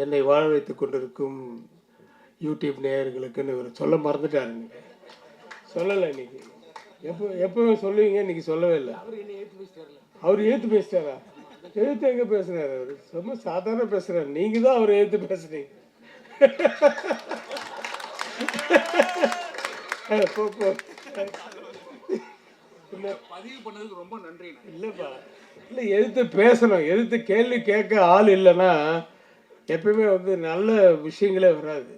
என்னை வாழ வைத்து கொண்டிருக்கும் யூடியூப் நேயர்களுக்குன்னு ஒரு சொல்ல மறந்துட்டார். இன்னைக்கு சொல்லலை. இன்னைக்கு எப்போ சொல்லுவீங்க, இன்னைக்கு சொல்லவே இல்லை. அவர் ஏற்று பேசிட்டாரா? எழுத்து எங்கே பேசுகிறார்? அவர் ரொம்ப சாதாரண பேசுகிறார். நீங்கள் தான் அவர் எழுத்து பேசுகிறீங்க. பதிவு பண்ணதுக்கு ரொம்ப நன்றி. இல்லைப்பா, இல்லை, எதிர்த்து பேசணும். எதிர்த்து கேள்வி கேட்க ஆள் இல்லைன்னா எப்பயுமே நல்ல விஷயங்களே வராது.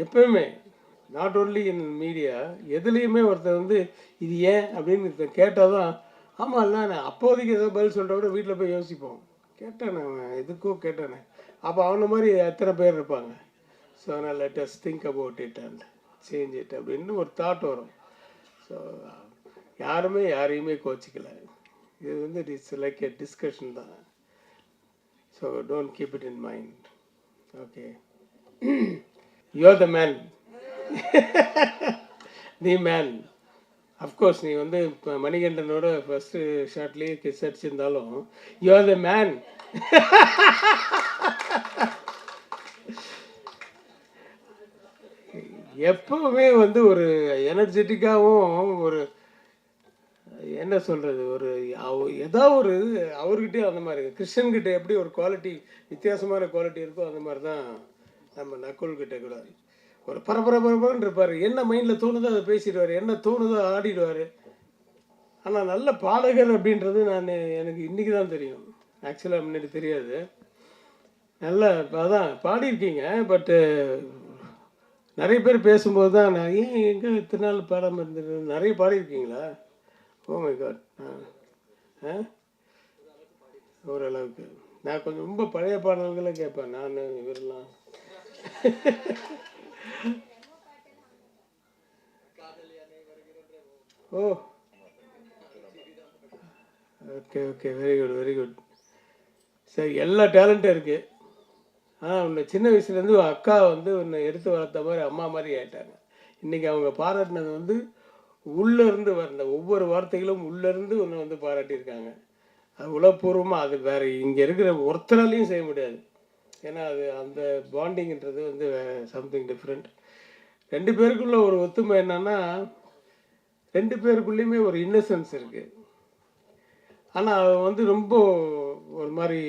எப்பயுமே நாட் ஓன்லி இன் மீடியா, எதுலேயுமே ஒருத்தர் இது ஏன் அப்படின்னு கேட்டால் தான் ஆமாம் இல்லை நான் அப்போதைக்கு ஏதோ பதில் சொல்கிற கூட வீட்டில் போய் யோசிப்போம். கேட்டானே அவன் எதுக்கோ கேட்டானே, அப்போ அவனை மாதிரி எத்தனை பேர் இருப்பாங்க. ஸோ அதனால் let us think about it and change it அப்படின்னு ஒரு தாட் வரும். ஸோ யாருமே யாரையுமே கோச்சிக்கலை. இது இட்ஸ் லைக் எ டிஸ்கஷன் தான். So don't keep it in mind. Okay, you are the man. The man. Of course நீ இப்போ மணிகண்டனோட ஃபஸ்ட்டு ஷார்ட்லேயே கிஸ் அடிச்சிருந்தாலும் யூ ஆர் த மேன். எப்பவுமே ஒரு எனர்ஜெட்டிக்காகவும் ஒரு என்ன சொல்கிறது, ஏதாவது ஒரு அவர்கிட்டே அந்த மாதிரி கிருஷ்ணன்கிட்ட எப்படி ஒரு குவாலிட்டி, வித்தியாசமான குவாலிட்டி இருக்கோ அந்த மாதிரி தான் நம்ம நக்குல்கிட்ட கூட ஒரு பரபரன்னு இருப்பார். என்ன மைண்டில் தோணுதோ அதை பேசிடுவார், என்ன தோணுதோ ஆடிடுவார். ஆனால் நல்ல பாடகர் அப்படின்றது எனக்கு இன்றைக்கி தான் தெரியும். ஆக்சுவலாக முன்னாடி தெரியாது. நல்லா அதான் பாடியிருக்கீங்க. பட்டு நிறைய பேர் பேசும்போது தான் நான் எங்கே இத்தனை நாள் பாடாமல் இருந்தது. நிறைய பாடியிருக்கீங்களா? Oh my God. ஓரளவுக்கு நான் கொஞ்சம் ரொம்ப பழைய பாடல்களை கேட்பேன் நான். இவரெல்லாம் oh okay okay, very good very good. சரி, எல்லா டேலண்ட்டும் இருக்குது. ஆனால் உன்னை சின்ன வயசுலேருந்து அக்கா உன்னை எடுத்து வளர்த்த மாதிரி அம்மா மாதிரி ஆயிட்டாங்க. இன்றைக்கி அவங்க பாராட்டினது உள்ளேருந்து வந்த ஒவ்வொரு வார்த்தைகளும் உள்ளேருந்து உன்னை பாராட்டியிருக்காங்க. அது உளப்பூர்வமாக. அது வேறு இங்கே இருக்கிற ஒருத்தராலையும் செய்ய முடியாது. ஏன்னா அது அந்த பாண்டிங்கிறது சம்திங் டிஃப்ரெண்ட். ரெண்டு பேருக்குள்ள ஒரு ஒத்துமை என்னன்னா, ரெண்டு பேருக்குள்ளேயுமே ஒரு இன்னசென்ஸ் இருக்குது. ஆனால் அது ரொம்ப ஒரு மாதிரி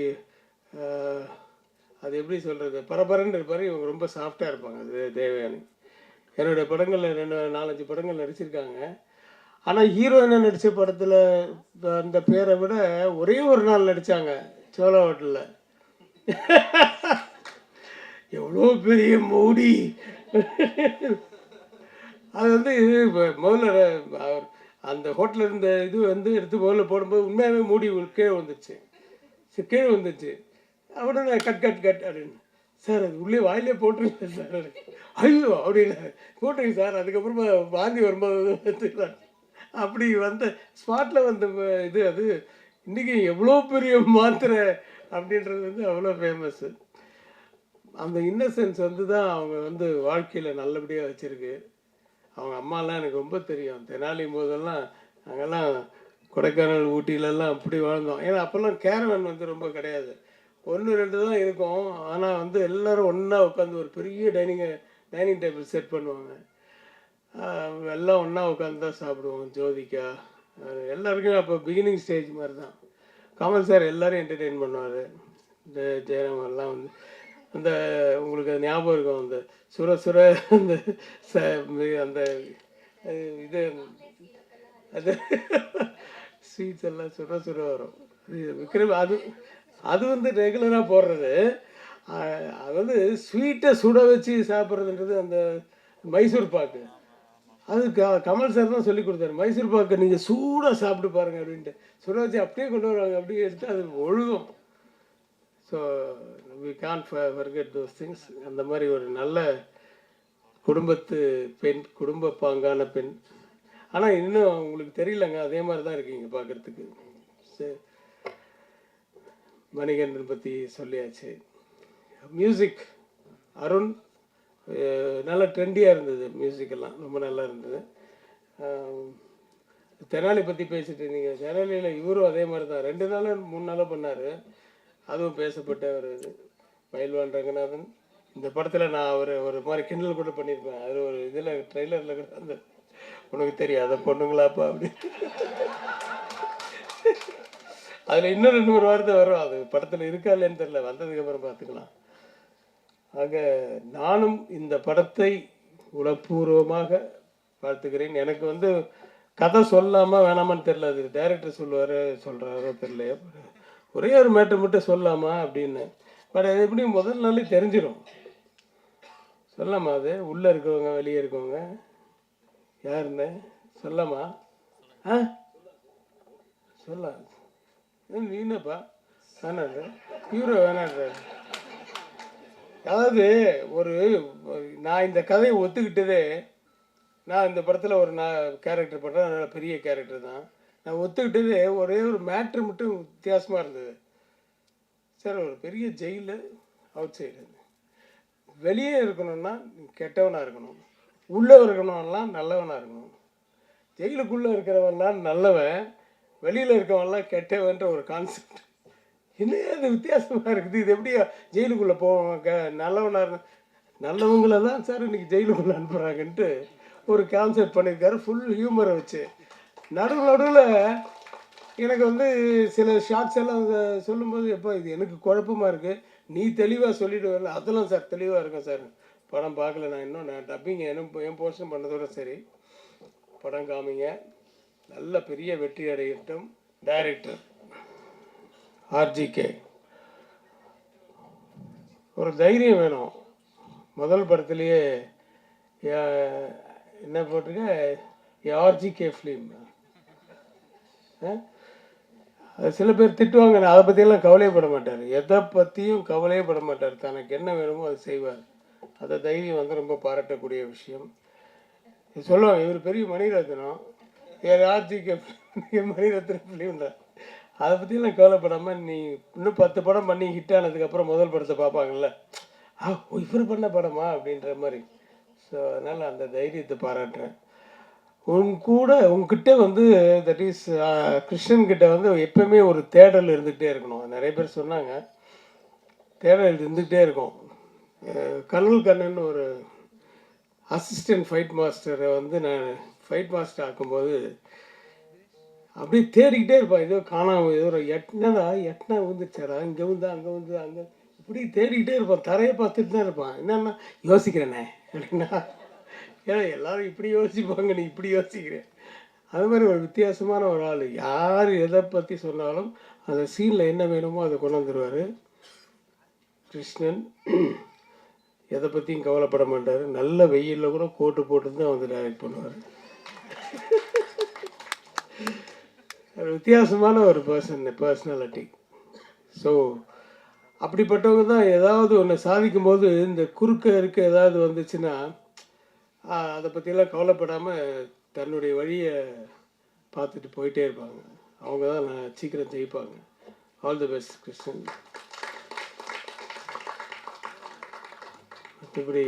அது எப்படி சொல்கிறது, பரபரன்னு இருப்பார். இவங்க ரொம்ப சாஃப்டாக இருப்பாங்க. அது தேவயானி என்னுடைய படங்களில் 4-5 படங்கள் நடிச்சிருக்காங்க. ஆனால் ஹீரோயினை நடித்த படத்தில் அந்த பேரை விட ஒரே ஒரு நாள் நடித்தாங்க சோழா ஹோட்டலில். எவ்வளோ பெரிய மோடி. அது முதல்ல அவர் அந்த ஹோட்டலில் இருந்த இது எடுத்து முதல்ல போடும்போது உண்மையாகவே மூடி கீழே வந்துச்சு. கீழே வந்துச்சு. உடனே கட் அப்படின்னு, சார் அது உள்ளே வாயிலே போட்டுருங்க சார். ஐயோ அப்படின்னு போட்டுருங்க சார். அதுக்கப்புறமா வாந்தி வரும்போது எடுத்துக்கலாம். அப்படி ஸ்பாட்டில் இது அது இன்றைக்கி எவ்வளோ பெரிய மாத்திரை அப்படின்றது அவ்வளோ ஃபேமஸ்ஸு. அந்த இன்னசென்ஸ் தான் அவங்க வாழ்க்கையில் நல்லபடியாக வச்சுருக்கு. அவங்க அம்மாலாம் எனக்கு ரொம்ப தெரியும். தெனாலி போதெல்லாம் நாங்கள்லாம் கொடைக்கானல் ஊட்டியிலலாம் அப்படி வாழ்ந்தோம். ஏன்னா அப்போல்லாம் கேரவன் ரொம்ப கிடையாது, 1-2 தான் இருக்கும். ஆனால் எல்லோரும் ஒன்றா உட்காந்து ஒரு பெரிய டைனிங் டேபிள் செட் பண்ணுவாங்க. எல்லாம் ஒன்றா உட்காந்து தான் சாப்பிடுவோம். ஜோதிகா எல்லாருக்குமே அப்போ பிகினிங் ஸ்டேஜ் மாதிரி தான். கமல் சார் எல்லோரும் என்டர்டெயின் பண்ணுவார். இந்த ஜெயராம் எல்லாம் அந்த உங்களுக்கு அது ஞாபகம் இருக்கும், அந்த சுர அந்த அந்த இது அது ஸ்வீட்ஸ் எல்லாம் சுர வரும். விக்ரம் அது ரெகுலராக போடுறது. அது ஸ்வீட்டை சுட வச்சு சாப்பிட்றதுன்றது அந்த மைசூர் பாக்கு. அது கமல் சார் தான் சொல்லி கொடுத்தாரு. மைசூர் பாக்கை நீங்கள் சூடாக சாப்பிட்டு பாருங்கள் அப்படின்ட்டு சுட வச்சு அப்படியே கொண்டு வருவாங்க. அப்படியே எடுத்து அது ஒழுகும். So we can't forget those things. அந்த மாதிரி ஒரு நல்ல குடும்பத்து பெண், குடும்ப பாங்கான பெண். ஆனால் இன்னும் உங்களுக்கு தெரியலங்க, அதே மாதிரி தான் இருக்கீங்க பார்க்குறதுக்கு. சரி, மணிகண்டன் பற்றி சொல்லியாச்சு. மியூசிக் அருண் நல்லா ட்ரெண்டியாக இருந்தது. மியூசிக்கெல்லாம் ரொம்ப நல்லா இருந்தது. தெனாலி பற்றி பேசிட்டு இருந்தீங்க. தெனாலியில் இவரும் அதே மாதிரி தான் 2 நாள் 3 நாளாக பண்ணார். அதுவும் பேசப்பட்ட ஒரு இது. பயில்வான் ரங்கநாதன். இந்த படத்தில் நான் ஒரு மாதிரி கிண்டல் கூட பண்ணியிருப்பேன். அது ஒரு இதில் ட்ரெய்லரில் கூட அந்த உனக்கு தெரியாத பொண்ணுங்களாப்பா அப்படின்னு. அதில் இன்னும் 2 வார்த்தை வரும். அது படத்தில் இருக்கா இல்லைன்னு தெரியல, வந்ததுக்கப்புறம் பார்த்துக்கலாம். ஆக நானும் இந்த படத்தை உளப்பூர்வமாக வாழ்த்துக்கிறேன். எனக்கு வந்து கதை சொல்லாமல் வேணாமான்னு தெரில, அது டைரக்டர் சொல்கிறாரோ தெரியலையோ, ஒரே ஒரு மேட்டர் மட்டும் சொல்லாமா அப்படின்னு. பட் அது எப்படி முதல் நாளே தெரிஞ்சிடும். சொல்லாமா? அது உள்ளே இருக்கவங்க வெளியே இருக்கவங்க யாருன்னு சொல்லாமா? ஆ சொல்லலாம். நீ என்னப்பா வேணான்ற ஹீரோ வேணான்ற. அதாவது நான் இந்த கதையை ஒத்துக்கிட்டதே, நான் இந்த படத்தில் நான் கேரக்டர் பண்ணுறேன், அதனால் பெரிய கேரக்டர் தான். நான் ஒத்துக்கிட்டதே ஒரே ஒரு மேட்ரு மட்டும் வித்தியாசமாக இருந்தது. சார், ஒரு பெரிய ஜெயிலு அவுட் சைடு, வெளியே இருக்கணும்னா கெட்டவனாக இருக்கணும், உள்ளே இருக்கணும்லாம் நல்லவனாக இருக்கணும். ஜெயிலுக்குள்ளே இருக்கிறவன்லாம் நல்லவன், வெளியில் இருக்கவன்லாம் கெட்டவன்ற ஒரு கான்செப்ட். என்ன அது வித்தியாசமாக இருக்குது. இது எப்படி ஜெயிலுக்குள்ளே போவாங்க? நல்லவங்கள தான் சார் இன்றைக்கி ஜெயிலுக்குள்ளே அனுப்புகிறாங்கன்ட்டு ஒரு கான்செப்ட் பண்ணியிருக்காரு, ஃபுல் ஹியூமரை வச்சு. நடுவில் எனக்கு வந்து சில ஷார்ட்ஸ் எல்லாம் சொல்லும்போது, எப்போ இது எனக்கு குழப்பமாக இருக்குது, நீ தெளிவாக சொல்லிவிடுவேன். அதெல்லாம் சார் தெளிவாக இருக்கும் சார், படம் பார்க்கல, நான் டப்பிங் என் போர்ஷன் பண்ணதோட சரி, படம் காமிங்க, நல்ல பெரிய வெற்றி அடையட்டும். டைரக்டர் ஆர்ஜிகே, ஒரு தைரியம் வேணும். முதல் படத்துலேயே என்ன போட்டிருக்க, ஆர்ஜிகே ஃபிலிம். அது சில பேர் திட்டுவாங்க, அதை பற்றியெல்லாம் கவலையப்பட மாட்டார், எதை பற்றியும் கவலையே பட மாட்டார், தனக்கு என்ன வேணுமோ அதை செய்வார். அந்த தைரியம் வந்து ரொம்ப பாராட்டக்கூடிய விஷயம். சொல்லுவாங்க இவர் பெரிய மணிரத்னம், ஆர்ஜிகே மணிரத்னம் ஃபிலிம்ல, அதை பற்றியெல்லாம் கவலைப்படாமல் நீ இன்னும் 10 படம் பண்ணி ஹிட் ஆனதுக்கப்புறம் முதல் படத்தை பார்ப்பாங்கள்ல, இவர் பண்ண படமா அப்படின்ற மாதிரி. ஸோ அதனால் அந்த தைரியத்தை பாராட்டுறேன். உங்ககிட்ட வந்து தட் இஸ் கிருஷ்ணன்கிட்ட வந்து எப்பவுமே ஒரு தேடல் இருந்துகிட்டே இருக்கணும். நிறைய பேர் சொன்னாங்க, தேடல் இருந்துகிட்டே இருக்கும். கனல் கண்ணன் ஒரு அசிஸ்டன்ட் ஃபைட் மாஸ்டரை வந்து நான் ஃபைட் மாஸ்டர் ஆக்கும்போது அப்படியே தேடிக்கிட்டே இருப்பான். ஏதோ காணாமல் ஏதோ ஒரு எட்டனா வந்துச்சாரா, இங்கே வந்து அங்கே இப்படி தேடிக்கிட்டே இருப்பான். தரையை பார்த்துட்டு தான் இருப்பான். என்னென்னா யோசிக்கிறேனே அப்படின்னா, ஏன்னா எல்லோரும் இப்படி யோசிப்பாங்க, நீ இப்படி யோசிக்கிறேன். அது மாதிரி ஒரு வித்தியாசமான ஒரு ஆள். யார் எதை பற்றி சொன்னாலும் அந்த சீனில் என்ன வேணுமோ அதை கொண்டு வந்துடுவார் கிருஷ்ணன். எதை பற்றியும் கவலைப்பட மாட்டார். நல்ல வெயிலில் கூட கோட்டு போட்டு தான் வந்து டைரக்ட் பண்ணுவார். வித்தியாசமான ஒரு பர்சனாலிட்டி. ஸோ அப்படிப்பட்டவங்க தான் ஏதாவது ஒன்று சாதிக்கும் போது இந்த இருக்க ஏதாவது வந்துச்சுன்னா அதை பற்றியெல்லாம் கவலைப்படாமல் தன்னுடைய வழியை பார்த்துட்டு போயிட்டே இருப்பாங்க. அவங்க தான் சீக்கிரம் ஜெயிப்பாங்க. All the best Krishnan. மற்றபடி